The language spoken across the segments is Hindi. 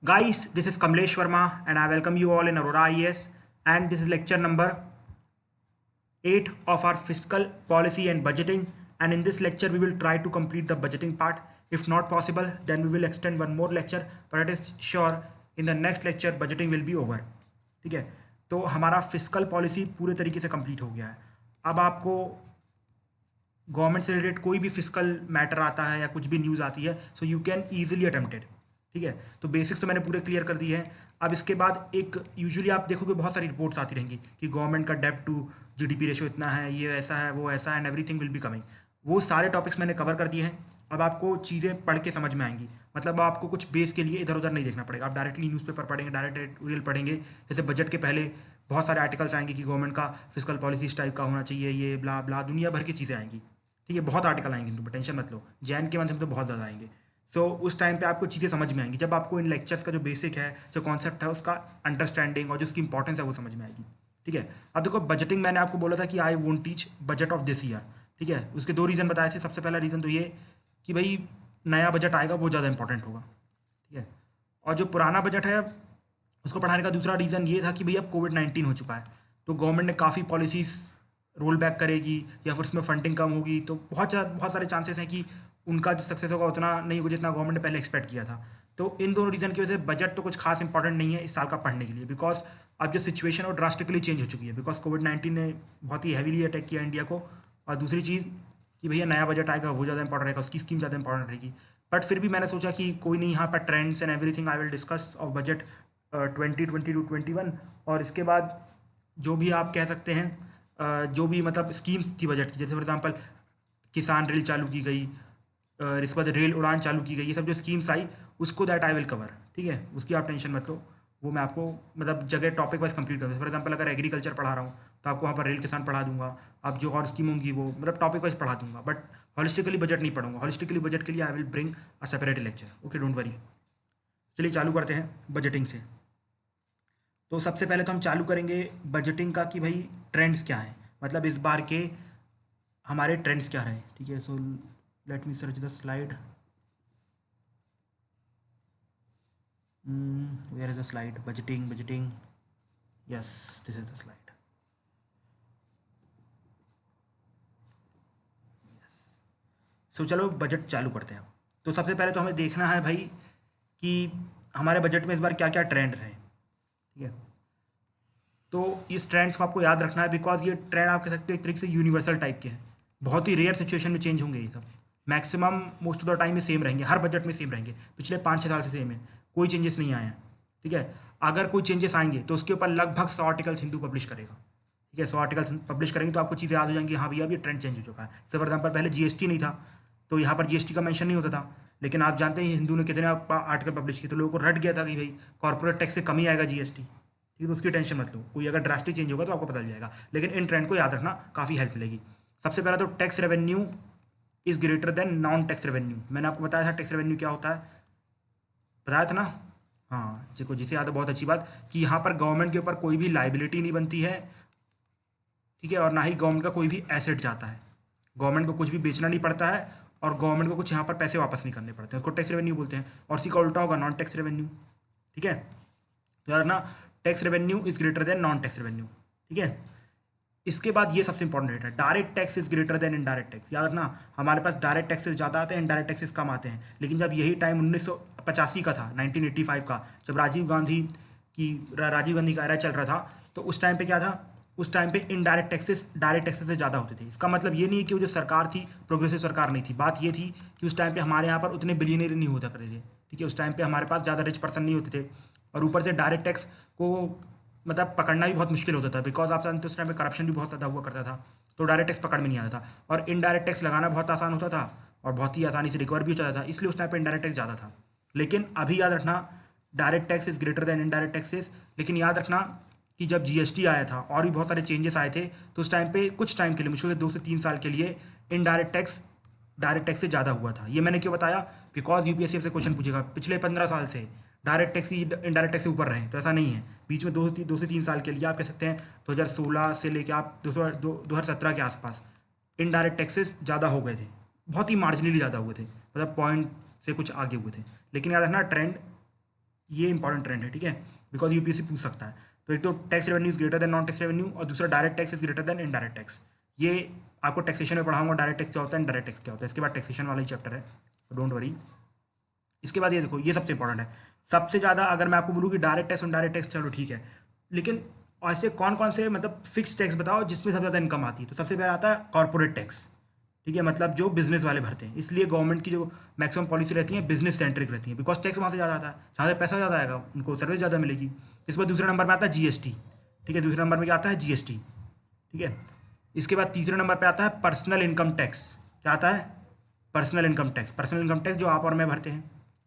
Guys, this is Kamlesh Verma and I welcome you all in Aurora IAS, and this is lecture number 8 of our fiscal policy and budgeting. And in this lecture we will try to complete the budgeting part. If not possible, then we will extend one more lecture, but it is sure in the next lecture budgeting will be over. ठीक है, तो हमारा फिस्कल पॉलिसी पूरे तरीके से कंप्लीट हो गया है. अब आपको गवर्नमेंट से रिलेटेड कोई भी फिस्कल मैटर आता है या कुछ भी न्यूज़ आती है, so you can easily attempted. ठीक है, तो बेसिक्स तो मैंने पूरे क्लियर कर दिए हैं. अब इसके बाद एक यूजुअली आप देखोगे बहुत सारी रिपोर्ट्स आती रहेंगी कि गवर्नमेंट का डेब्ट टू जीडीपी रेशो इतना है, ये ऐसा है, वो ऐसा है, and everything will be coming. वो सारे टॉपिक्स मैंने कवर कर दिए हैं. अब आपको चीज़ें पढ़ के समझ में आएंगी. मतलब आपको कुछ बेस के लिए इधर उधर नहीं देखना पड़ेगा. आप डायरेक्टली न्यूज़पेपर पढ़ेंगे, डायरेक्ट एडिटोरियल पढ़ेंगे. जैसे बजट के पहले बहुत सारे आर्टिकल्स आएंगे कि गवर्नमेंट का फिस्कल पॉलिसी इस टाइप का होना चाहिए, ये ब्ला ब्ला दुनिया भर की चीज़ें आएंगी. ठीक है, बहुत आर्टिकल आएंगे, तो टेंशन मत लो. जैन के मंथ में तो बहुत ज़्यादा आएंगे. सो उस टाइम पे आपको चीज़ें समझ में आएंगी जब आपको इन लेक्चर्स का जो बेसिक है, जो कॉन्सेप्ट है, उसका अंडरस्टैंडिंग और जो उसकी इंपॉर्टेंस है वो समझ में आएगी. ठीक है, अब देखो बजटिंग मैंने आपको बोला था कि I won't teach budget of this year. ठीक है, उसके दो रीज़न बताए थे. सबसे पहला रीज़न तो ये कि भाई नया बजट आएगा वो ज़्यादा इंपॉर्टेंट होगा. ठीक है, और जो पुराना बजट है उसको पढ़ाने का दूसरा रीज़न ये था कि भाई अब कोविड-19 हो चुका है, तो गवर्नमेंट ने काफ़ी पॉलिसीज़ रोल बैक करेगी या फिर उसमें फंडिंग कम होगी, तो बहुत सारे चांसेस हैं कि उनका जो सक्सेस होगा उतना नहीं होगा जितना गवर्नमेंट ने पहले एक्सपेक्ट किया था. तो इन दोनों रीज़न की वजह से बजट तो कुछ खास इंपॉर्टेंट नहीं है इस साल का पढ़ने के लिए, बिकॉज अब जो सिचुएशन है वो ड्रास्टिकली चेंज हो चुकी है. बिकॉज कोविड-19 ने बहुत ही हैवीली अटैक किया इंडिया को. और दूसरी चीज़ कि भैया नया बजट आएगा वो ज़्यादा इंपॉर्टेंट रहेगा, उसकी स्कीम ज़्यादा इंपॉर्टेंट रहेगी. बट फिर भी मैंने सोचा कि कोई नहीं, यहाँ पर trends and everything I will discuss of budget 2020 to 21. और इसके बाद जो भी आप कह सकते हैं जो भी मतलब स्कीम्स थी बजट की, जैसे फॉर एग्जांपल किसान रेल चालू की गई, इसके बाद रेल उड़ान चालू की गई, ये सब जो स्कीम्स आई उसको दैट आई विल कवर. ठीक है, उसकी आप टेंशन मत लो, वो मैं आपको मतलब जगह टॉपिक वाइज कंप्लीट करूँगा. फॉर एग्जांपल अगर एग्रीकल्चर पढ़ा रहा हूँ तो आपको वहाँ पर रेल किसान पढ़ा दूंगा. आप जो और स्कीम होंगी वो मतलब टॉपिक वाइज पढ़ा दूंगा, बट हॉलिस्टिकली बजट नहीं पढ़ूंगा. हॉलिस्टिकली बजट के लिए I will bring a separate lecture. Okay, don't worry. चलिए चालू करते हैं बजटिंग से. तो सबसे पहले तो हम चालू करेंगे बजटिंग का कि भाई ट्रेंड्स क्या हैं, मतलब इस बार के हमारे ट्रेंड्स क्या रहे. ठीक है, so let me search the slide. Where is the slide? Budgeting. Yes, this is the slide. So चलो बजट चालू करते हैं. तो सबसे पहले तो हमें देखना है भाई कि हमारे बजट में इस बार क्या क्या ट्रेंड थे. ठीक है, तो इस ट्रेंड्स को आपको याद रखना है, बिकॉज ये ट्रेंड आप कह सकते हो एक तरीके से यूनिवर्सल टाइप के हैं. बहुत ही रेयर सिचुएशन में चेंज होंगे ये सब. Maximum most of the time में सेम रहेंगे, हर बजट में सेम रहेंगे. पिछले 5-6 साल से सेम है, कोई चेंजेस नहीं आए हैं. ठीक है, अगर कोई चेंजेस आएंगे तो उसके ऊपर लगभग 100 आर्टिकल्स हिंदू पब्लिश करेगा. ठीक है, 100 आर्टिकल्स पब्लिश करेंगे तो आपको चीज़ें याद हो जाएंगी, हाँ भैया अब ये ट्रेंड चेंज हो चुका है. जैसे फॉर एग्जाम्पल पहले जीएसटी नहीं था तो यहाँ पर जीएसटी का मेंशन नहीं होता था, लेकिन आप जानते हैं हिंदू ने कितने आर्टिकल पब्लिश किए, तो लोगों को रट गया था कि भाई कॉर्पोरेट टैक्स से कम ही आएगा जीएसटी. ठीक है, तो उसकी टेंशन मत लो, कोई अगर ड्रास्टिक चेंज होगा तो आपको पता चल जाएगा. लेकिन इन ट्रेंड को याद रखना, काफ़ी हेल्प मिलेगी. सबसे पहला तो tax revenue is greater than non tax revenue. मैंने आपको बताया था टैक्स रेवेन्यू क्या होता है, बताया था ना. हाँ, जिसे याद है बहुत अच्छी बात कि यहाँ पर गवर्नमेंट के ऊपर कोई भी लाइबिलिटी नहीं बनती है. ठीक है, और ना ही गवर्नमेंट का कोई भी एसेट जाता है. गवर्नमेंट को कुछ भी बेचना नहीं पड़ता है और गवर्नमेंट को कुछ यहाँ पर पैसे वापस नहीं करने पड़ते हैं. उसको टैक्स रेवेन्यू बोलते हैं. और इसी का उल्टा होगा नॉन टैक्स रेवेन्यू. ठीक है, तो यार ना tax revenue is greater than non tax revenue. ठीक है, इसके बाद ये सबसे इंपॉर्टेंट रेट है, direct tax is greater than indirect tax. याद रखना, हमारे पास डायरेक्ट टैक्सेस ज़्यादा आते हैं, इनडायरेक्ट टैक्सेस कम आते हैं. लेकिन जब यही टाइम 1985 का था, 1985 का, जब राजीव गांधी का एरा चल रहा था, तो उस टाइम पे क्या था, उस टाइम पे इनडायरेक्ट टैक्सेस डायरेक्ट टैक्सेस से ज़्यादा होते थे. इसका मतलब ये नहीं है कि वो जो सरकार थी प्रोग्रेसिव सरकार नहीं थी. बात ये थी कि उस टाइम पे हमारे यहाँ पर उतने बिलियनर नहीं होता करते थे. ठीक है, उस टाइम पे हमारे पास ज़्यादा रिच पर्सन नहीं होते थे, और ऊपर से डायरेक्ट टैक्स को मतलब पकड़ना भी बहुत मुश्किल होता था, बिकॉज आप जानते हो उस टाइम पे करप्शन भी बहुत ज़्यादा हुआ करता था, तो डायरेक्ट टैक्स पकड़ में नहीं आता था. और इनडायरेक्ट टैक्स लगाना बहुत आसान होता था और बहुत ही आसानी से रिकवर भी हो जाता था, इसलिए उस टाइम पे इनडायरेक्ट टैक्स ज़्यादा था. लेकिन अभी याद रखना direct tax is greater than indirect taxes. लेकिन याद रखना कि जब जीएसटी आया था और भी बहुत सारे चेंजेस आए थे, तो उस टाइम पे कुछ टाइम के लिए, मुश्किल से 2 से 3 साल के लिए इनडायरेक्ट टैक्स डायरेक्ट टैक्स से ज़्यादा हुआ था. ये मैंने क्यों बताया, बिकॉज यूपीएससी से क्वेश्चन पूछेगा पिछले 15 साल से डायरेक्ट टैक्स ही इनडायरेक्ट टैक्स से ऊपर रहे, तो ऐसा नहीं है. बीच में 2 से 3 साल के लिए आप कह सकते हैं 2016 से लेकर आप 2017 के आसपास इनडायरेक्ट टैक्सेस ज़्यादा हो गए थे, बहुत ही मार्जिनली ज़्यादा हुए थे, मतलब पॉइंट से कुछ आगे हुए थे. लेकिन याद रखना ट्रेंड ये इंपॉर्टेंट ट्रेंड है, ठीक है, बिकॉज यूपीएससी पूछ सकता है। तो एक तो tax revenue is greater than non tax revenue, और दूसरा direct tax is greater than indirect tax. ये आपको टैक्सेशन में पढ़ाऊंगा, डायरेक्ट टैक्स क्या होता है, इनडायरेक्ट टैक्स क्या होता है, इसके बाद टैक्सेशन वाला ही चैप्टर है, डोंट वरी। इसके बाद ये देखो, ये सबसे इंपॉर्टेंट है, सबसे ज़्यादा अगर मैं आपको बोलूँ कि डायरेक्ट टैक्स इनडायरेक्ट टैक्स, चलो ठीक है, लेकिन ऐसे कौन कौन से मतलब फिक्स टैक्स बताओ जिसमें सबसे ज़्यादा इनकम आती है। तो सबसे पहले आता है कॉर्पोरेट टैक्स, ठीक है, मतलब जो बिजनेस वाले भरते हैं, इसलिए गवर्नमेंट की जो मैक्सिमम पॉलिसी रहती है बिजनेस सेंट्रिक रहती है, बिकॉज टैक्स वहाँ से ज़्यादा आता है, जहाँ से पैसा ज़्यादा आएगा उनको सर्विस ज़्यादा मिलेगी। इसके बाद दूसरे नंबर में आता है जीएसटी, ठीक है, दूसरे नंबर में क्या आता है, जीएसटी, ठीक है। इसके बाद तीसरे नंबर पर आता है पर्सनल इनकम टैक्स, क्या आता है, personal income tax, personal income tax जो आप और मैं भरते हैं,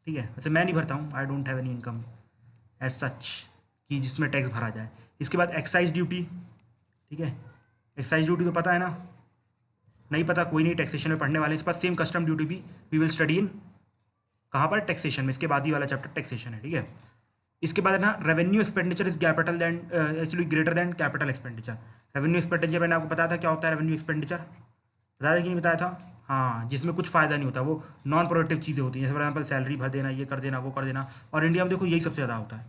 ठीक है, वैसे मैं नहीं भरता हूँ, I don't have any income as such कि जिसमें टैक्स भरा जाए। इसके बाद एक्साइज ड्यूटी, ठीक है, एक्साइज ड्यूटी तो पता है ना, नहीं पता कोई नहीं, टैक्सेशन में पढ़ने वाले। इस पर सेम कस्टम ड्यूटी भी वी विल स्टडी इन कहाँ पर, टैक्सेशन में, इसके बाद ही वाला चैप्टर टैक्सेशन है, ठीक है। इसके बाद है ना revenue expenditure is capital than actually greater than capital expenditure. Revenue expenditure मैंने आपको बताया था क्या होता है, रेवेन्यू एक्सपेंडिचर बताया था कि नहीं बताया था, हाँ, जिसमें कुछ फ़ायदा नहीं होता, वो नॉन प्रोडक्टिव चीज़ें होती हैं, जैसे फॉर एग्जाम्पल सैलरी भर देना, ये कर देना, वो कर देना, और इंडिया में देखो यही सबसे ज़्यादा होता है,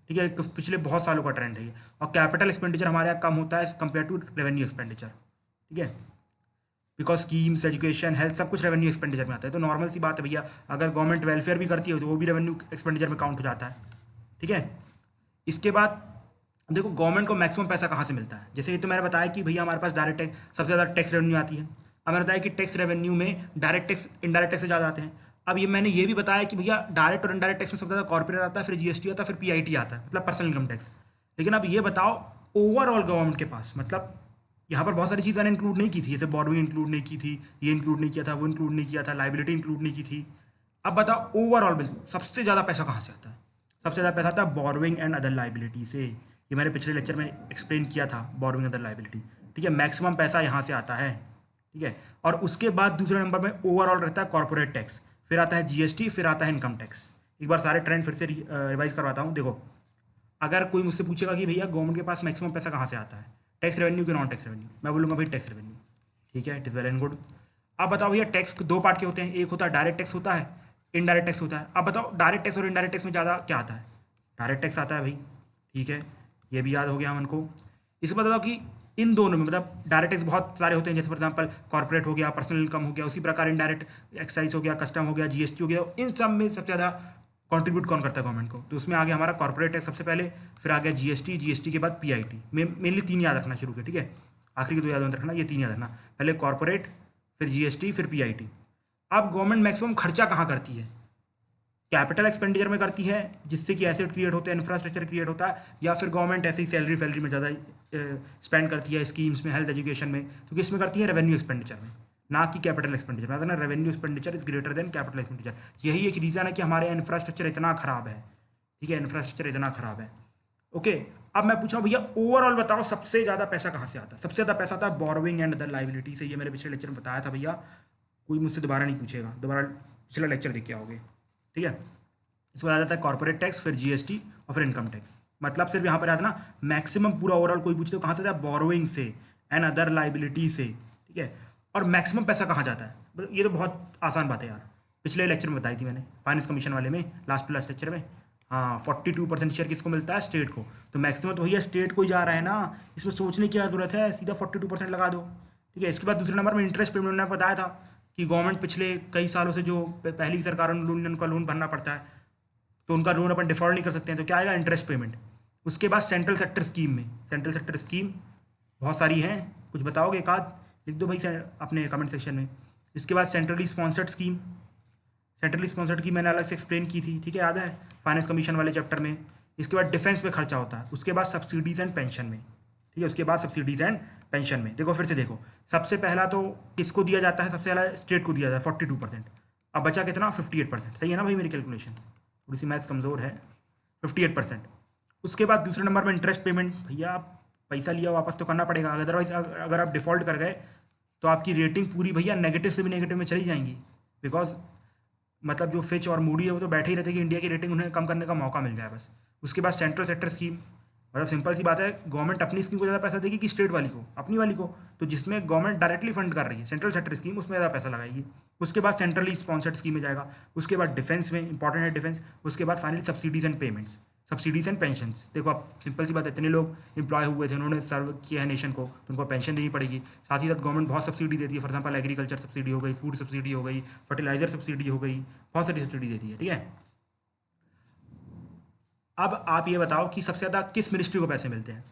ठीक है, पिछले बहुत सालों का ट्रेंड है ये। और कैपिटल एक्सपेंडिचर हमारे यहाँ कम होता है कंपेयर टू रेवेन्यू एक्सपेंडिचर, ठीक है, बिकॉज स्कीम्स, एजुकेशन, हेल्थ सब कुछ रेवेन्यू एक्सपेंडिचर में आता है। तो नॉर्मल सी बात है भैया, अगर गवर्नमेंट वेलफेयर भी करती है तो वो भी रेवेन्यू एक्सपेंडिचर में काउंट हो जाता है, ठीक है। इसके बाद देखो गवर्नमेंट को मैक्सिमम पैसा कहाँ से मिलता है, जैसे ये तो मैंने बताया कि भैया हमारे पास डायरेक्ट टैक्स सबसे ज़्यादा टैक्स रेवेन्यू आती है। अब मैंने बताया कि टैक्स रेवेन्यू में डायरेक्ट टैक्स इनडायरेक्ट टैक्स से ज़्यादा आते हैं। अब ये मैंने ये भी बताया कि भैया डायरेक्ट और इनडायरेक्ट टैक्स में सबसे ज़्यादा कॉर्पोरेट आता है, फिर जीएसटी आता है, फिर पीआईटी आता है, मतलब पर्सनल इनकम टैक्स। लेकिन अब ये बताओ ओवरऑल गवर्नमेंट के पास, मतलब यहाँ पर बहुत सारी चीज़ मैंने इंक्लूड नहीं की थी, जैसे बॉरोइंग इंक्लूड नहीं की थी, ये इंक्लूड नहीं किया था, वो इंक्लूड नहीं किया था, लाइबिलिटी इंक्लूड नहीं की थी। अब बताओ ओवरऑल बिल सबसे ज़्यादा पैसा कहाँ से आता है, सबसे ज़्यादा पैसा आता है बोरोइंग एंड अदर लाइबिलिटी से। ये मैंने पिछले लेक्चर में एक्सप्लेन किया था, बोरोइंग अदर लाइबिलिटी, ठीक है, मैक्सिमम पैसा यहाँ से आता है, ठीक है। और उसके बाद दूसरे नंबर में ओवरऑल रहता है कॉर्पोरेट टैक्स, फिर आता है जीएसटी, फिर आता है इनकम टैक्स। एक बार सारे ट्रेंड फिर से रिवाइज करवाता हूँ। देखो अगर कोई मुझसे पूछेगा कि भैया गवर्नमेंट के पास मैक्सिमम पैसा कहाँ से आता है, टैक्स रेवेन्यू कि नॉन टैक्स रेवेन्यू, मैं बोलूँगा भाई टैक्स रेवेन्यू, ठीक है, it is well and good. अब बताओ भैया टैक्स दो पार्ट के होते हैं, एक होता है डायरेक्ट टैक्स होता है, इनडायरेक्ट टैक्स होता है। अब बताओ डायरेक्ट टैक्स और इनडायरेक्ट टैक्स में ज़्यादा क्या आता है, डायरेक्ट टैक्स आता है भाई, ठीक है, ये भी याद हो गया हमको। इसके बाद बताओ कि इन दोनों में मतलब डायरेक्ट टैक्स बहुत सारे होते हैं, जैसे फॉर एग्जांपल कॉर्पोरेट हो गया, पर्सनल इनकम हो गया, उसी प्रकार इनडायरेक्ट एक्साइज हो गया, कस्टम हो गया, जीएसटी हो गया। इन सब में सबसे ज़्यादा कंट्रीब्यूट कौन करता है गवर्नमेंट को, तो उसमें आ गया हमारा कॉर्पोरेट टैक्स सबसे पहले, फिर आ गया जीएसटी, जीएसटी के बाद पीआईटी। मेनली तीन याद रखना शुरू किया, ठीक है, आखिरी के दो याद मत रखना, ये तीन याद रखना, पहले कॉर्पोरेट, फिर जीएसटी, फिर पीआईटी। अब गवर्नमेंट मैक्सिमम खर्चा कहाँ करती है, कैपिटल एक्सपेंडिचर में करती है, जिससे कि एसेट क्रिएट होते हैं, इंफ्रास्ट्रक्चर क्रिएट होता है, या फिर गवर्नमेंट ऐसे ही सैलरी फैलरी में ज़्यादा स्पेंड करती है, स्कीम्स में, हेल्थ एजुकेशन में, तो किस में करती है, रेवेन्यू एक्सपेंडिचर में, ना कि कैपिटल एक्सपेंडिचर में। ना revenue expenditure is greater than capital expenditure. यही एक रीज़न है कि हमारे यहाँ इंफ्रास्ट्रक्चर इतना खराब है, ठीक है, इंफ्रास्ट्रक्चर इतना खराब है। ओके, अब मैं पूछा भैया ओवरऑल बताओ सबसे ज़्यादा पैसा कहाँ से आता है। सबसे ज़्यादा पैसा आता है बोरोइंग एंड अदर लाइबिलिटी से। ये मेरे पिछले लेक्चर में बताया था भैया, कोई मुझसे दोबारा नहीं पूछेगा, दोबारा पिछला लेक्चर देख के आओगे, ठीक है। इसके बाद आ जाता है कॉर्पोरेट टैक्स, फिर जीएसटी और फिर इनकम टैक्स। मतलब सिर्फ यहाँ पर आता ना मैक्सिमम पूरा ओवरऑल कोई पूछते हो कहाँ से आता है, बोरोइंग से एंड अदर लाइबिलिटी से, ठीक है। और मैक्सिमम पैसा कहाँ जाता है, ये तो बहुत आसान बात है यार, पिछले लेक्चर में बताई थी मैंने, फाइनेंस कमीशन वाले में, लास्ट टू लास्ट लेक्चर में। हाँ, 42% शेयर किसको मिलता है, स्टेट को। तो मैक्सिमम तो भैया स्टेट को ही जा रहा है ना, इसमें सोचने की क्या ज़रूरत है, सीधा 42% लगा दो, ठीक है। इसके बाद दूसरे नंबर में इंटरेस्ट पेमेंट ने बताया था कि गवर्नमेंट पिछले कई सालों से जो पहली सरकारों ने उनका लोन भरना पड़ता है, तो उनका लोन अपन डिफॉल्ट नहीं कर सकते हैं, तो क्या आएगा, इंटरेस्ट पेमेंट। उसके बाद सेंट्रल सेक्टर स्कीम में, सेंट्रल सेक्टर स्कीम बहुत सारी हैं, कुछ बताओगे, एक आध लिख दो भाई अपने कमेंट सेक्शन में। इसके बाद centrally sponsored scheme, centrally sponsored की मैंने अलग से एक्सप्लेन की थी, ठीक है, याद है, फाइनेंस कमीशन वाले चैप्टर में। इसके बाद डिफेंस पे खर्चा होता है, उसके बाद सब्सिडीज़ एंड पेंशन में, ठीक है, उसके बाद सब्सिडीज़ एंड पेंशन में। देखो फिर से देखो, सबसे पहला तो किसको दिया जाता है, सबसे पहला स्टेट को दिया जाता है 42%। अब बचा कितना, 58%। सही है ना भाई, मेरी कैलकुलेशन थोड़ी सी मैथ्स कमज़ोर है, 58%। उसके बाद दूसरे नंबर में इंटरेस्ट पेमेंट, भैया आप पैसा लिया वापस तो करना पड़ेगा, अदरवाइज अगर आप डिफ़ॉल्ट कर गए तो आपकी रेटिंग पूरी भैया नेगेटिव से भी नेगेटिव में चली जाएंगी, बिकॉज मतलब जो फिच और मूडी है वो तो बैठे ही रहते हैं कि इंडिया की रेटिंग उन्हें कम करने का मौका मिल जाए बस। उसके बाद सेंट्रल सेक्टर स्कीम, मतलब सिंपल सी बात है, गवर्नमेंट अपनी स्कीम को ज़्यादा पैसा देगी कि स्टेट वाली को? अपनी वाली को। तो जिसमें गवर्नमेंट डायरेक्टली फंड कर रही है, सेंट्रल सेक्टर स्कीम, उसमें ज़्यादा पैसा लगाएगी। उसके बाद सेंट्रली स्पॉन्सर्ड स्कीम में जाएगा, उसके बाद डिफेंस में, इंपॉर्टेंट है डिफेंस, उसके बाद finally subsidies and payments, subsidies and pensions. देखो अब सिंपल सी बात है, इतने लोग एम्प्लॉय हुए थे, उन्होंने सर्व किया है नेशन को, तो उनको पेंशन देनी पड़ेगी। साथ ही साथ गवर्नमेंट बहुत सब्सिडी देती है, फॉर एग्जाम्पल एग्रीकल्चर सब्सिडी हो गई, फूड सब्सिडी हो गई, फर्टिलाइजर सब्सिडी हो गई, बहुत सारी सब्सिडी देती है, ठीक है। अब आप ये बताओ कि सबसे ज़्यादा किस मिनिस्ट्री को पैसे मिलते हैं?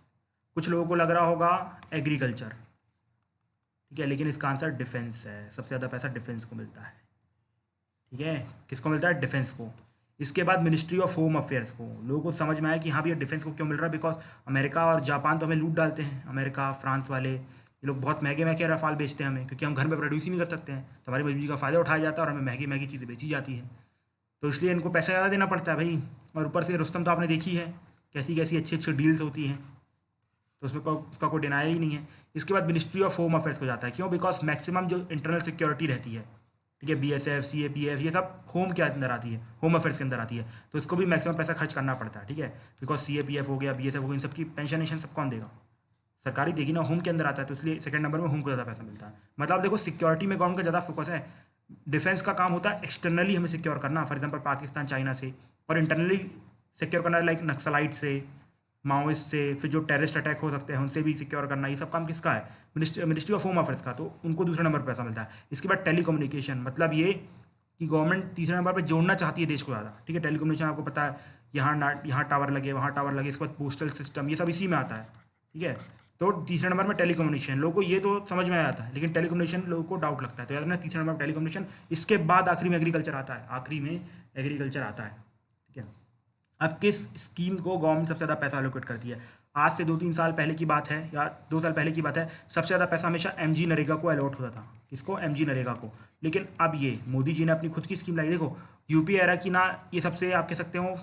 कुछ लोगों को लग रहा होगा एग्रीकल्चर, ठीक है, लेकिन इसका आंसर डिफेंस है। सबसे ज़्यादा पैसा डिफेंस को मिलता है, ठीक है। किसको मिलता है? डिफेंस को। इसके बाद मिनिस्ट्री ऑफ होम अफेयर्स को। लोगों को समझ में आया कि हाँ भैया डिफेंस को क्यों मिल रहा है, बिकॉज अमेरिका और जापान तो हमें लूट डालते हैं। अमेरिका, फ्रांस वाले, ये लोग बहुत महंगे महंगे रफाल बेचते हैं हमें, क्योंकि हम घर में प्रोड्यूस ही नहीं कर सकते हैं, तो हमारी मजबूरी का फ़ायदा उठाया जाता है और हमें महंगी महंगी चीज़ें बेची जाती हैं। तो इसलिए इनको पैसा ज़्यादा देना पड़ता है भाई। और ऊपर से रुस्तम तो आपने देखी है कैसी कैसी अच्छी अच्छी डील्स होती हैं, तो उसका कोई डिनायर ही नहीं है। इसके बाद मिनिस्ट्री ऑफ होम अफेयर्स को जाता है, क्यों? बिकॉज मैक्सिमम जो इंटरनल सिक्योरिटी रहती है, ठीक है, BSF, CAPF, ये सब होम के अंदर आती है, होम अफेयर्स के अंदर आती है, तो इसको भी मैक्सिमम पैसा खर्च करना पड़ता है, ठीक है। बिकॉज CAPF हो गया, BSF हो गया, इन सबकी पेंशन वेंशन सब कौन देगा? सरकारी देगी ना, होम के अंदर आता है, तो इसलिए सेकंड नंबर में होम को ज़्यादा पैसा मिलता है। मतलब देखो सिक्योरिटी में गवर्नमेंट का ज़्यादा फोकस है। डिफेंस का काम होता है एक्सटर्नली हमें सिक्योर करना, फॉर एग्जांपल पाकिस्तान, चाइना से, और इंटरनली सिक्योर करना लाइक नक्सलाइट से, माओइस्ट से, फिर जो टेररिस्ट अटैक हो सकते हैं उनसे भी सिक्योर करना। ये सब काम किसका है? मिनिस्ट्री ऑफ होम अफेयर्स का, तो उनको दूसरे नंबर पर पैसा मिलता है। इसके बाद टेलीकम्युनिकेशन, मतलब ये कि गवर्नमेंट तीसरे नंबर पर जोड़ना चाहती है देश को ज़्यादा, ठीक है। टेलीकम्युनिकेशन आपको पता है, यहाँ टावर लगे, वहाँ टावर लगे, इसके बाद पोस्टल सिस्टम, ये सब इसी में आता है, ठीक है। तो तीसरे नंबर में टेलीकम्युनिकेशन, लोगों को ये तो समझ में आ जाता है, लेकिन टेलीकम्युनिकेशन लोगों को डाउट लगता है, तो याद रखना तीसरे नंबर में टेलीकम्युनिकेशन। इसके बाद आखिरी में एग्रीकल्चर आता है, आखिरी में एग्रीकल्चर आता है, ठीक है। अब किस स्कीम को गवर्नमेंट सबसे ज़्यादा पैसा एलोकेट करती है? आज से 2-3 साल पहले की बात है, या 2 साल पहले की बात है, सबसे ज़्यादा पैसा हमेशा MG नरेगा को अलॉट होता था। किसको? MG नरेगा को। लेकिन अब ये मोदी जी ने अपनी खुद की स्कीम लाई। देखो UPA एरा की ना, ये सबसे आप कह सकते हो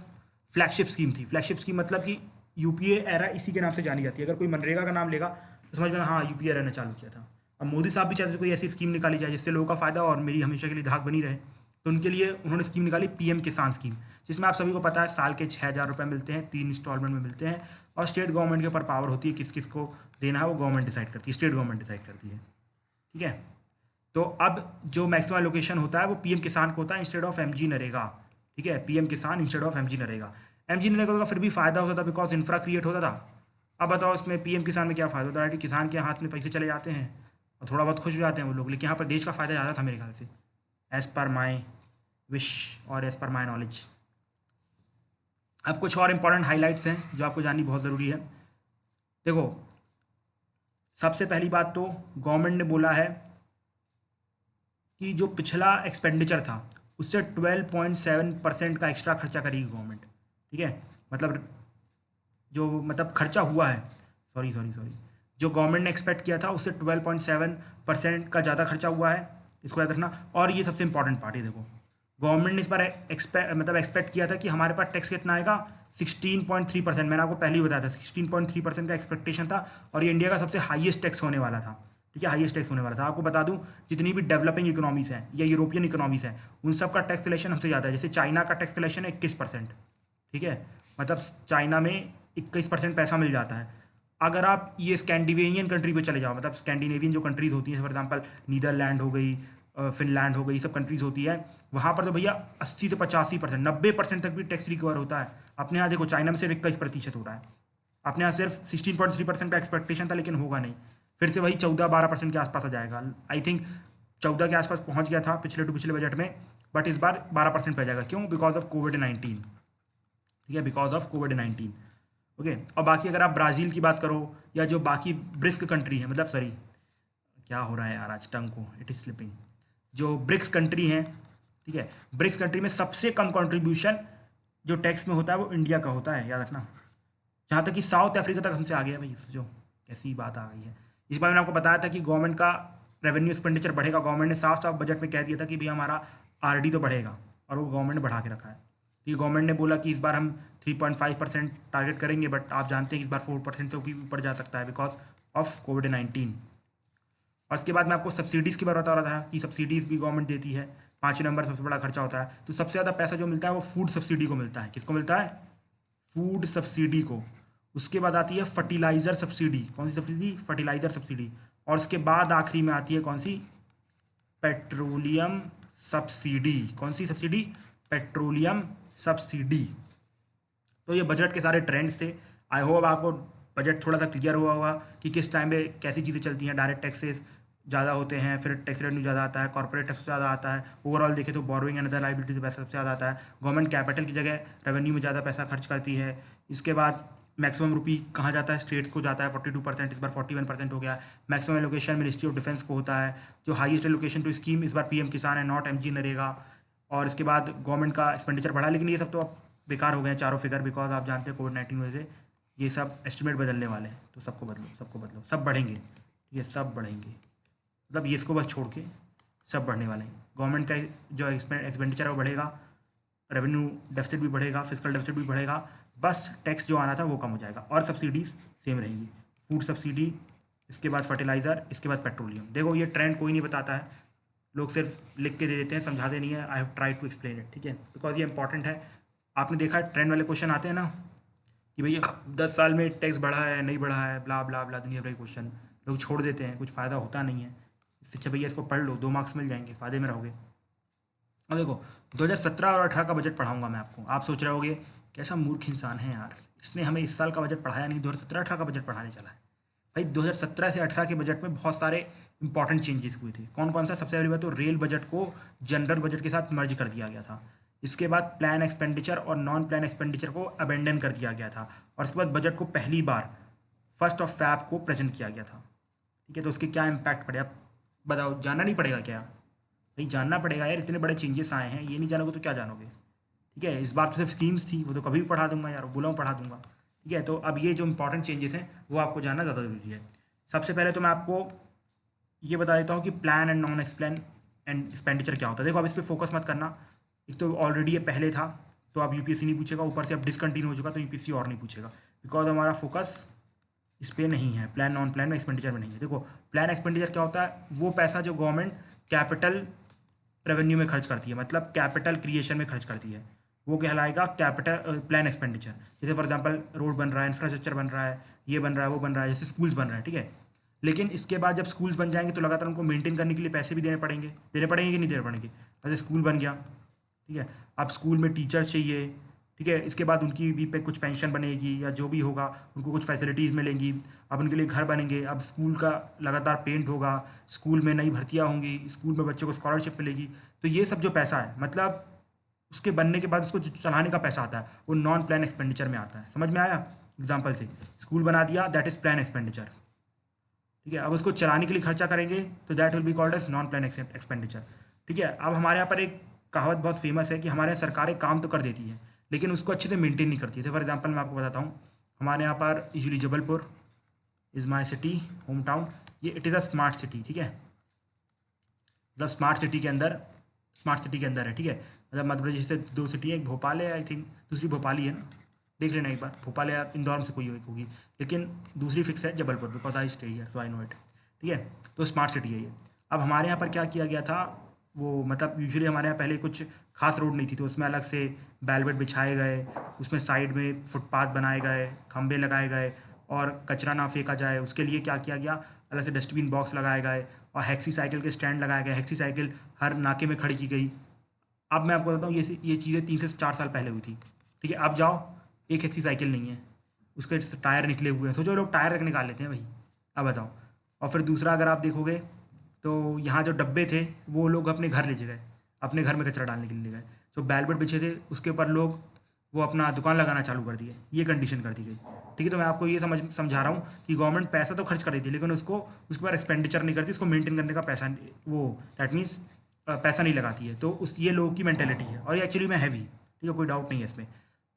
फ्लैगशिप स्कीम थी। फ्लैगशिप स्कीम मतलब कि UPA एरा इसी के नाम से जानी जाती है। अगर कोई मनरेगा का नाम लेगा तो समझ में हाँ UPA एरा ने चालू किया था। अब मोदी साहब भी चाहते थे कोई ऐसी स्कीम निकाली जाए जिससे लोगों का फ़ायदा और मेरी हमेशा के लिए धाक बनी रहे, तो उनके लिए उन्होंने स्कीम निकाली PM किसान स्कीम, जिसमें आप सभी को पता है साल के 6,000 रुपये मिलते हैं, 3 इंस्टॉलमेंट में मिलते हैं, और स्टेट गवर्नमेंट के ऊपर पावर होती है किस किस को देना है, वो गवर्नमेंट डिसाइड करती है, स्टेट गवर्नमेंट डिसाइड करती है, ठीक है। तो अब जो मैक्सिमम लोकेशन होता है वो PM किसान को होता है इंस्टेड ऑफ MG नरेगा, ठीक है। PM किसान instead of MG NREGA. MG NREGA का फिर भी फायदा होता था बिकॉज इंफ्रा क्रिएट होता था। अब बताओ इसमें PM किसान में क्या फ़ायदा होता है कि किसान के हाथ में पैसे चले जाते हैं और थोड़ा बहुत खुश हो जाते हैं वो लोग, लेकिन यहाँ पर देश का फ़ायदा ज़्यादा था मेरे ख्याल से, एज़ पर माई विश और एज़ पर माई नॉलेज। अब कुछ और इंपॉर्टेंट हाईलाइट्स हैं जो आपको जाननी बहुत ज़रूरी है। देखो सबसे पहली बात तो गवर्नमेंट ने बोला है कि जो पिछला एक्सपेंडिचर था उससे 12.7% का एक्स्ट्रा खर्चा करेगी गवर्नमेंट, ठीक है। मतलब खर्चा हुआ है, सॉरी जो गवर्नमेंट ने एक्सपेक्ट किया था उससे 12.7% का ज़्यादा खर्चा हुआ है, इसको याद रखना। और ये सबसे इंपॉर्टेंट पार्ट है, देखो गवर्नमेंट ने इस बार एक्सपेक्ट किया था कि हमारे पास टैक्स कितना आएगा, 16.3%। मैंने आपको पहले ही बताया था 16.3% का एक्सपेक्टेशन था, और ये इंडिया का सबसे हाईएस्ट टैक्स होने वाला था, ठीक है, हाईएस्ट टैक्स होने वाला था। आपको बता दूं जितनी भी डेवलपिंग इकोनॉमीज़ हैं या यूरोपियन इकोनॉमीज़ हैं उन सब का टैक्स कलेक्शन हमसे ज़्यादा है। जैसे चाइना का टैक्स कलेक्शन है 21%, ठीक है, मतलब चाइना में 21% पैसा मिल जाता है। अगर आप ये स्कैंडिनेवियन कंट्री पे चले जाओ, मतलब स्कैंडिनेवियन जो कंट्रीज़ होती हैं, फॉर एग्जांपल नीदरलैंड हो गई, फिनलैंड हो गई, सब कंट्रीज़ होती है, वहाँ पर तो भैया 80 से 85%, 90% तक भी टैक्स रिकवर होता है। अपने यहाँ देखो चाइना में सिर्फ 21% हो रहा है, अपने यहाँ सिर्फ 16.3% का एक्सपेक्टेशन था, लेकिन होगा नहीं, फिर से वही 14-12% के आसपास आ जाएगा। आई थिंक 14 के आसपास पहुँच गया था पिछले टू पिछले बजट में, बट इस बार 12% पे जाएगा। क्यों? बिकॉज ऑफ कोविड-19, ठीक है, बिकॉज ऑफ कोविड-19, ओके। और बाकी अगर आप ब्राज़ील की बात करो या जो बाकी ब्रिक्स कंट्री है, मतलब सॉरी क्या हो रहा है यार आज टंग को, इट इज़ स्लिपिंग, जो ब्रिक्स कंट्री हैं, ठीक है, ब्रिक्स कंट्री में सबसे कम कंट्रीब्यूशन जो टैक्स में होता है वो इंडिया का होता है, याद रखना। जहाँ तक कि साउथ अफ्रीका तक हमसे आ गया भाई, जो कैसी बात आ गई है। इस बार मैंने आपको बताया था कि गवर्नमेंट का रेवेन्यू एक्सपेंडिचर बढ़ेगा। गवर्नमेंट ने साफ साफ बजट में कह दिया था कि भाई हमारा RD तो बढ़ेगा, और वो गवर्नमेंट ने बढ़ा के रखा है। तो ये गवर्नमेंट ने बोला कि इस बार हम 3.5% टारगेट करेंगे, बट आप जानते हैं कि इस बार 4% से भी ऊपर जा सकता है बिकॉज ऑफ कोविड-19। और उसके बाद मैं आपको सब्सिडीज़ की बात बता रहा था कि सब्सिडीज़ भी गवर्नमेंट देती है। 5 नंबर सबसे बड़ा खर्चा होता है, तो सबसे ज़्यादा पैसा जो मिलता है वो फूड सब्सिडी को मिलता है। किसको मिलता है? फूड सब्सिडी को। उसके बाद आती है फर्टिलाइज़र सब्सिडी। कौन सी सब्सिडी? Fertiliser subsidy. और उसके बाद आखिरी में आती है कौन सी? Petroleum subsidy. कौन सी सब्सिडी? Petroleum subsidy. तो ये बजट के सारे ट्रेंड्स थे। आई होप आपको बजट थोड़ा सा क्लियर हुआ होगा कि किस टाइम पे कैसी चीज़ें चलती हैं। डायरेक्ट टैक्सेस ज़्यादा होते हैं, फिर टैक्स रेवेन्यू ज़्यादा आता है, कॉर्पोरेट टैक्स ज़्यादा आता है, ओवरऑल देखें तो बोरोइंग एंड अदर लायबिलिटी से पैसा सबसे ज़्यादा आता है। गवर्नमेंट कैपिटल की जगह रेवेन्यू में ज़्यादा पैसा खर्च करती है। इसके बाद मैक्सिमम रुपी कहाँ जाता है? स्टेट्स को जाता है 42%, इस बार 41% हो गया। Maximum allocation ministry of defence को होता है। जो हाईएस्ट एलोकेशन टू स्कीम इस बार पीएम किसान है, नॉट एमजी नरेगा। और इसके बाद गवर्नमेंट का एक्सपेंडिचर बढ़ा, लेकिन ये सब तो अब बेकार हो गए हैं चारों फिगर, बिकॉज आप जानते हैं कोविड-19 वजह से ये सब एस्टिमेट बदलने वाले हैं। तो सबको बदलो, सबको बदलो, सब बढ़ेंगे, ये सब बढ़ेंगे। मतलब ये इसको बस छोड़ के सब बढ़ने वाले हैं। गवर्नमेंट का जो एक्सपेंडिचर है वो बढ़ेगा, रेवेन्यू डेफिसिट भी बढ़ेगा, फिजिकल डेफिसिट भी बढ़ेगा, बस टैक्स जो आना था वो कम हो जाएगा और सब्सिडीज़ सेम रहेंगी। फूड सब्सिडी, इसके बाद फर्टिलाइज़र, इसके बाद पेट्रोलियम। देखो ये ट्रेंड कोई नहीं बताता है, लोग सिर्फ लिख के दे देते हैं, समझाते नहीं है। I have try to explain it, ठीक है, बिकॉज ये इंपॉर्टेंट है। आपने देखा है ट्रेंड वाले क्वेश्चन आते हैं ना कि भैया 10 साल में टैक्स बढ़ा है नहीं बढ़ा है, ब्ला ब्ला ब्ला, दुनिया भर के क्वेश्चन लोग छोड़ देते हैं, कुछ फ़ायदा होता नहीं है। इससे अच्छा भैया इसको पढ़ लो, 2 मार्क्स मिल जाएंगे, फ़ायदे में रहोगे। अब देखो 2017 और 18 का बजट पढ़ाऊंगा मैं आपको। आप सोच रहे होगे कैसा मूर्ख इंसान है यार, इसने हमें इस साल का बजट पढ़ाया नहीं, 2017-18 का बजट पढ़ाने चला है। भाई 2017 से 18 के बजट में बहुत सारे इंपॉर्टेंट चेंजेस हुए थे। कौन कौन सा? सबसे पहली बात तो रेल बजट को जनरल बजट के साथ मर्ज कर दिया गया था। इसके बाद प्लान एक्सपेंडिचर और नॉन प्लान एक्सपेंडिचर को अबेंडन कर दिया गया था। और इसके बाद बजट को पहली बार 1 फरवरी को प्रेजेंट किया गया था। ठीक है, तो उसके क्या इम्पैक्ट पड़े आप बताओ? जानना नहीं पड़ेगा क्या? भाई जानना पड़ेगा यार, इतने बड़े चेंजेस आए हैं, ये नहीं जानोगे तो क्या जानोगे? ठीक है, इस बार तो सिर्फ स्कीम्स थी, वो तो कभी भी पढ़ा दूंगा यार, बोला हूँ पढ़ा दूंगा। ठीक है, तो अब ये जो इंपॉर्टेंट चेंजेस हैं वो आपको जानना ज़्यादा जरूरी है। सबसे पहले तो मैं आपको ये बता देता हूँ कि plan and non plan and expenditure क्या होता है। देखो अब इस पर फोकस मत करना, एक तो ऑलरेडी ये पहले था तो अब यूपीएससी नहीं पूछेगा, ऊपर से अब डिसकंटिन्यू हो चुका तो यूपीएससी और नहीं पूछेगा, बिकॉज हमारा फोकस इस पर नहीं है, प्लान नॉन प्लान में एक्सपेंडिचर में नहीं है। देखो प्लान एक्सपेंडिचर क्या होता है? वो पैसा जो गवर्नमेंट कैपिटल रेवेन्यू में खर्च करती है, मतलब कैपिटल क्रिएशन में खर्च करती है, वो कहलाएगा कैपिटल प्लान एक्सपेंडिचर। जैसे फॉर एग्जांपल रोड बन रहा है, इंफ्रास्ट्रक्चर बन रहा है, ये बन रहा है, वो बन रहा है, जैसे स्कूल्स बन रहे हैं। ठीक है, लेकिन इसके बाद जब स्कूल्स बन जाएंगे तो लगातार उनको मेंटेन करने के लिए पैसे भी देने पड़ेंगे कि नहीं देने पड़ेंगे? जैसे स्कूल बन गया, ठीक है, अब स्कूल में टीचर्स चाहिए, ठीक है, इसके बाद उनकी भी पे कुछ पेंशन बनेगी या जो भी होगा, उनको कुछ फैसिलिटीज़ मिलेंगी। अब उनके लिए घर बनेंगे, अब स्कूल का लगातार पेंट होगा, स्कूल में नई भर्तियाँ होंगी, स्कूल में बच्चों को स्कॉलरशिप मिलेगी। तो ये सब जो पैसा है, मतलब उसके बनने के बाद उसको जो चलाने का पैसा आता है वो नॉन प्लान एक्सपेंडिचर में आता है। समझ में आया? एग्जाम्पल से स्कूल बना दिया, दैट इज़ प्लान एक्सपेंडिचर। ठीक है, अब उसको चलाने के लिए खर्चा करेंगे तो that will be called as non plan expenditure. ठीक है, अब हमारे यहाँ पर एक कहावत बहुत फेमस है कि हमारे यहाँ सरकारें काम तो कर देती है लेकिन उसको अच्छे से मेंटेन नहीं करती है। फॉर एग्जांपल मैं आपको बताता हूँ, हमारे यहाँ पर usually Jabalpur is my city, home town, ये it is a smart city. ठीक है, मतलब स्मार्ट सिटी के अंदर है। ठीक है, मतलब मध्य प्रदेश से 2 सिटी है, एक भोपाल है, आई थिंक दूसरी भोपाल ही है ना, देख लेना एक बार, भोपाल या इंदौर में से कोई एक होगी, लेकिन दूसरी फिक्स है Jabalpur, because I stay here so I know it. ठीक है, तो स्मार्ट सिटी है ये। अब हमारे यहाँ पर क्या किया गया था, वो मतलब यूजुअली हमारे यहाँ पहले कुछ खास रोड नहीं थी तो उसमें अलग से बैलवेट बिछाए गए, उसमें साइड में फुटपाथ बनाए गए, खंबे लगाए गए, और कचरा ना फेंका जाए उसके लिए क्या किया गया, अलग से डस्टबिन बॉक्स लगाए गए, और हेक्सी साइकिल के स्टैंड लगाए गए, हेक्सी साइकिल हर नाके में खड़ी की गई। अब मैं आपको बताता हूँ ये चीज़ें 3 से 4 साल पहले हुई थी। ठीक है, अब जाओ एक हेक्सी साइकिल नहीं है, उसके टायर निकले हुए हैं, सोचो लोग टायर तक निकाल लेते हैं भाई। अब बताओ। और फिर दूसरा अगर आप देखोगे तो यहाँ जो डब्बे थे वो लोग अपने घर ले गए, अपने घर में कचरा डालने के लिए ले गए। जो बैलबेट बिछे थे उसके ऊपर लोग वो अपना दुकान लगाना चालू कर दिए, ये कंडीशन कर दी गई। ठीक है, तो मैं आपको ये समझा रहा हूँ कि गवर्नमेंट पैसा तो खर्च कर देती है लेकिन उसको उसके ऊपर एक्सपेंडिचर नहीं करती, उसको मेंटेन करने का पैसा वो दैट मीन्स पैसा नहीं लगाती है। तो उस ये लोगों की मैंटेलिटी है और ये एक्चुअली में है भी। ठीक है, कोई डाउट नहीं है इसमें।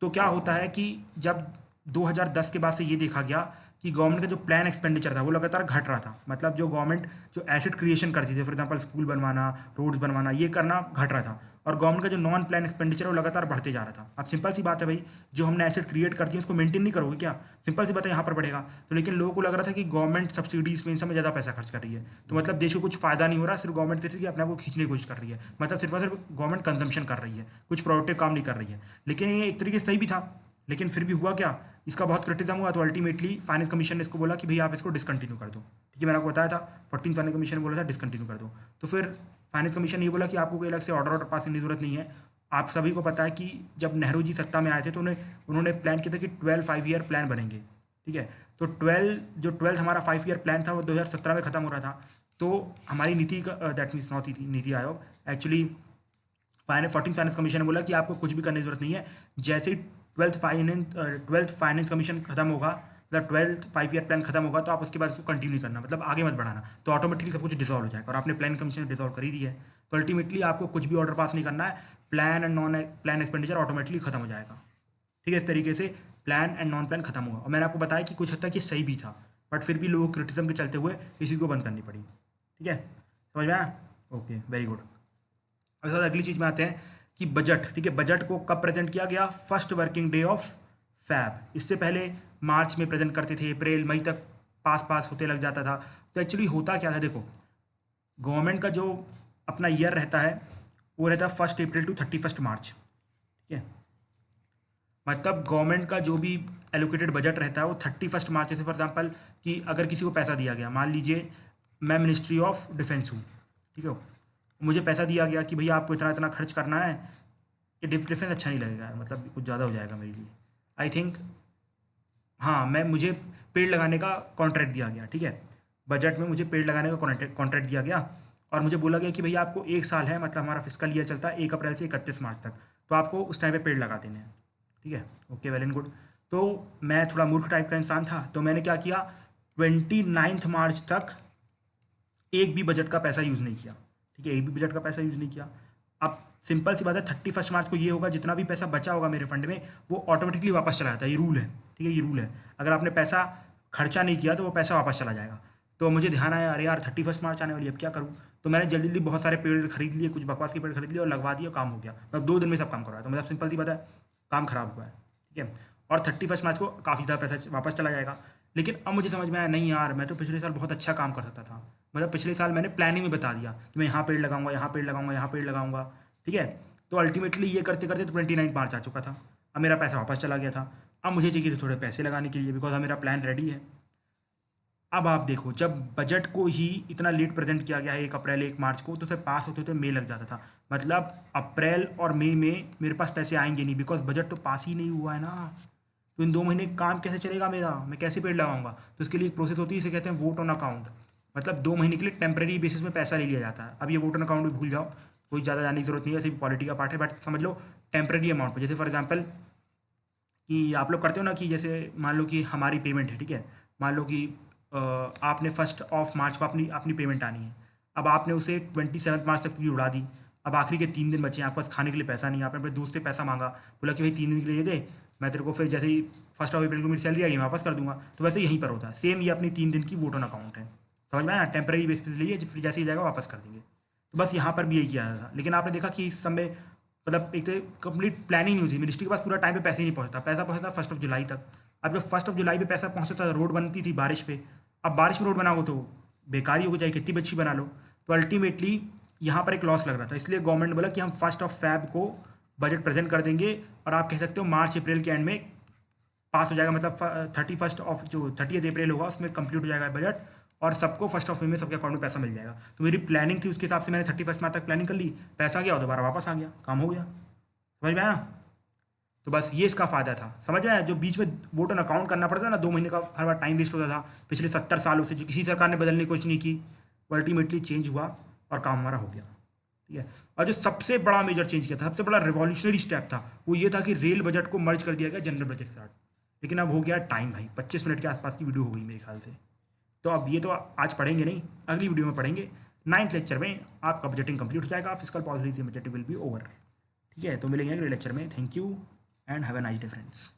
तो क्या होता है कि जब 2010 के बाद से ये देखा गया कि गवर्नमेंट का जो प्लान एक्सपेंडिचर था वो लगातार घट रहा था, मतलब जो गवर्नमेंट जो एसेट क्रिएशन करती थी, फॉर एग्जांपल स्कूल बनवाना, रोड्स बनवाना, ये करना घट रहा था, और गवर्नमेंट का जो नॉन प्लान एक्सपेंडिचर है वो लगातार बढ़ते जा रहा था। अब सिंपल सी बात है भाई, जो हमने एसेट क्रिएट करती है उसको मेंटेन नहीं करोगे क्या? सिंपल सी बात है, यहाँ पर बढ़ेगा। तो लेकिन लोगों को लग रहा था कि गवर्नमेंट सब्सिडीज में इन सब में ज़्यादा पैसा खर्च कर रही है, तो मतलब देश को कुछ फायदा नहीं हो रहा, सिर्फ गवर्नमेंट जैसे कि अपने आप को खींचने की कोशिश कर रही है, मतलब सिर्फ और सिर्फ गवर्नमेंट कंजम्पशन कर रही है, कुछ प्रोडक्टिव काम नहीं कर रही है। लेकिन ये एक तरीके से सही भी था, लेकिन फिर भी हुआ क्या, इसका बहुत क्रिटिज्म हुआ, तो अल्टीमेटली फाइनेंस कमीशन ने इसको बोला कि भाई आप इसको डिसकंटिन्यू कर दो। ठीक है, मैंने आपको बताया था 14th फाइनेंस कमीशन ने बोला था डिसकंटिन्यू कर दो। तो फिर फाइनेंस कमीशन ये बोला कि आपको कोई अलग से ऑर्डर पास करने की जरूरत नहीं है। आप सभी को पता है कि जब नेहरू जी सत्ता में आए थे तो उन्होंने प्लान किया था कि 12 5 ईयर प्लान बनेंगे। ठीक है, तो 12 हमारा 5 ईयर प्लान था वो 2017 में खत्म हो रहा था। तो हमारी नीति का that means not NITI Aayog, actually 14th finance commission ने बोला कि आपको कुछ भी करने की जरूरत नहीं है। जैसे ही 12th फाइनेंस कमीशन खत्म होगा, मतलब 12th 5 ईयर प्लान खत्म होगा, तो आप उसके बाद उसको कंटिन्यू करना, मतलब आगे मत बढ़ाना, तो ऑटोमेटिकली सब कुछ डिसॉल्व हो जाएगा। और आपने प्लान कमीशन डिसॉल्व कर ही दी है, तो अल्टीमेटली आपको कुछ भी ऑर्डर पास नहीं करना है, plan and non plan expenditure automatically खत्म हो जाएगा। ठीक है, इस तरीके से प्लान एंड नॉन प्लान खत्म हुआ। और मैंने आपको बताया कि कुछ हद तक ये सही भी था, बट फिर भी लोगों क्रिटिज्म के चलते हुए इसी को बंद करनी पड़ी। ठीक है, समझ में आया? Okay, very good. अब अगली चीज़ में आते हैं कि बजट। ठीक है, बजट को कब प्रेजेंट किया गया? First working day of Feb. इससे पहले मार्च में प्रेजेंट करते थे, अप्रैल मई तक पास होते लग जाता था। तो एक्चुअली होता क्या था, देखो गवर्नमेंट का जो अपना ईयर रहता है वो रहता है 1 अप्रैल टू 31 मार्च। ठीक है, मतलब गवर्नमेंट का जो भी एलोकेटेड बजट रहता है वो 31 मार्च। जैसे फॉर एग्जांपल कि अगर किसी को पैसा दिया गया, मान लीजिए मैं मिनिस्ट्री ऑफ डिफेंस हूँ, ठीक है, मुझे पैसा दिया गया कि भैया आपको इतना इतना खर्च करना है। ये डिफेंस अच्छा नहीं लगेगा, मतलब कुछ ज़्यादा हो जाएगा मेरे लिए, आई थिंक। हाँ, मुझे पेड़ लगाने का कॉन्ट्रैक्ट दिया गया। ठीक है, बजट में मुझे पेड़ लगाने का कॉन्ट्रैक्ट दिया गया और मुझे बोला गया कि भैया आपको 1 साल है, मतलब हमारा फिस्कल ईयर चलता है 1 अप्रैल से 31 मार्च तक, तो आपको उस टाइम पे पेड़ लगा देने हैं। ठीक है, ओके, वेल एंड गुड। तो मैं थोड़ा मूर्ख टाइप का इंसान था, तो मैंने क्या किया, 29 मार्च तक एक भी बजट का पैसा यूज़ नहीं किया। ठीक है, एक भी बजट का पैसा यूज़ नहीं किया। अब सिंपल सी बात है, 31 मार्च को ये होगा, जितना भी पैसा बचा होगा मेरे फंड में वो ऑटोमेटिकली वापस चला जाता है। ये रूल है। ठीक है, ये रूल है, अगर आपने पैसा खर्चा नहीं किया तो वो पैसा वापस चला जाएगा। तो मुझे ध्यान आया, अरे यार 31 मार्च आने वाली है, अब क्या करूँ? तो मैंने जल्दी जल्दी बहुत सारे पेड़ खरीद लिए, कुछ बकवास के पेड़ खरीद लिए और लगवा दिए, काम हो गया। मतलब 2 दिन में सब काम करवाया। तो मतलब सिंपल सी बात है, काम खराब हुआ है। ठीक है, और 31 मार्च को काफ़ी ज़्यादा पैसा वापस चला जाएगा। लेकिन अब मुझे समझ में आया, नहीं यार, मैं तो पिछले साल बहुत अच्छा काम कर सकता था। मतलब पिछले साल मैंने प्लानिंग में बता दिया कि मैं यहाँ पेड़ लगाऊंगा, यहाँ पेड़ लगाऊंगा, यहाँ पेड़ लगाऊंगा। ठीक है, तो अल्टीमेटली ये करते करते 29 मार्च आ चुका था। अब मेरा पैसा वापस चला गया था। अब मुझे चाहिए थे थोड़े पैसे लगाने के लिए, बिकॉज अब मेरा प्लान रेडी है। अब आप देखो, जब बजट को ही इतना लेट प्रेजेंट किया गया है 1 अप्रैल 1 मार्च को, तो उसे पास होते होते मई लग जाता था। मतलब अप्रैल और मई में मेरे पास पैसे आएंगे नहीं, बिकॉज बजट तो पास ही नहीं हुआ है ना। तो इन 2 महीने काम कैसे चलेगा मेरा? मैं कैसे पेड़ लगाऊंगा? तो इसके लिए एक प्रोसेस होती है, इसे कहते हैं वोट ऑन अकाउंट। मतलब 2 महीने के लिए टेम्प्रेरी बेसिस में पैसा ले लिया जाता है। अब ये वोट ऑन अकाउंट भी भूल जाओ, कोई ज़्यादा जानने की जरूरत नहीं है, ऐसे पॉलिटी का पार्ट है, बट समझ लो टेम्प्रेरी अमाउंट पर। जैसे फॉर एग्जाम्पल कि आप लोग करते हो ना कि जैसे मान लो कि हमारी पेमेंट है, ठीक है, मान लो कि आपने 1 मार्च को अपनी पेमेंट आनी है। अब आपने उसे 27 मार्च तक पूरी उड़ा दी। अब आखिरी के 3 दिन बचे हैं, आपके पास खाने के लिए पैसा नहीं है। आपने अपने दोस्त से पैसा मांगा, बोला कि भाई 3 दिन के लिए दे, मैं तेरे को फिर जैसे ही 1 अप्रैल को मेरी सैलरी आएगी मैं वापस कर दूंगा। तो वैसे यहीं पर होता है सेम, ये अपनी 3 दिन की वोट ऑन अकाउंट है। समझ में आया? टेम्प्रेरी बेसिस पे लिए, फिर जैसे ही जाएगा वापस कर देंगे। तो बस यहाँ पर भी यही किया था। लेकिन आपने देखा कि इस समय मतलब एक तो कंप्लीट प्लानिंग नहीं हुई थी, मिनिस्ट्री के पास पूरा टाइम पे पैसे ही नहीं पहुंचता। पैसा पहुंचता 1 जुलाई तक। अब जब 1 जुलाई पे पैसा पहुंचता था, रोड बनती थी बारिश पे। अब बारिश में रोड बनाओ तो बेकार ही हो जाए, कितनी बच्ची बना लो। तो अल्टीमेटली यहाँ पर एक लॉस लग रहा था, इसलिए गवर्नमेंट बोला कि हम 1 फैब को बजट प्रेजेंट कर देंगे, और आप कह सकते हो मार्च अप्रैल के एंड में पास हो जाएगा। मतलब 30 अप्रैल होगा उसमें कंप्लीट हो जाएगा बजट, और सबको 1 मई में सबके अकाउंट में पैसा मिल जाएगा। तो मेरी प्लानिंग थी, उसके हिसाब से मैंने 31 मार्च तक प्लानिंग कर ली, पैसा गया और दोबारा वापस आ गया, काम हो गया। समझ में आया? तो बस ये इसका फ़ायदा था। समझ में आया? जो बीच में वोट ऑन अकाउंट करना पड़ता था ना, 2 महीने का हर बार टाइम वेस्ट होता था। पिछले 70 सालों से जो किसी सरकार ने बदलने की कोशिश नहीं की, वो अल्टीमेटली चेंज हुआ और काम हमारा हो गया। ठीक है, और जो सबसे बड़ा मेजर चेंज किया था, सबसे बड़ा रिवॉल्यूशनरी स्टेप था, वो ये था कि रेल बजट को मर्ज कर दिया गया जनरल बजट के साथ। लेकिन अब हो गया टाइम भाई, 25 मिनट के आसपास की वीडियो हो गई मेरे ख्याल से। तो अब ये तो आज पढ़ेंगे नहीं, अगली वीडियो में पढ़ेंगे। 9th लेक्चर में आपका बजटिंग कंप्लीट हो जाएगा, fiscal policy budget will be over. ठीक है, तो मिलेंगे अगले लेक्चर में। Thank you and have a nice day friends.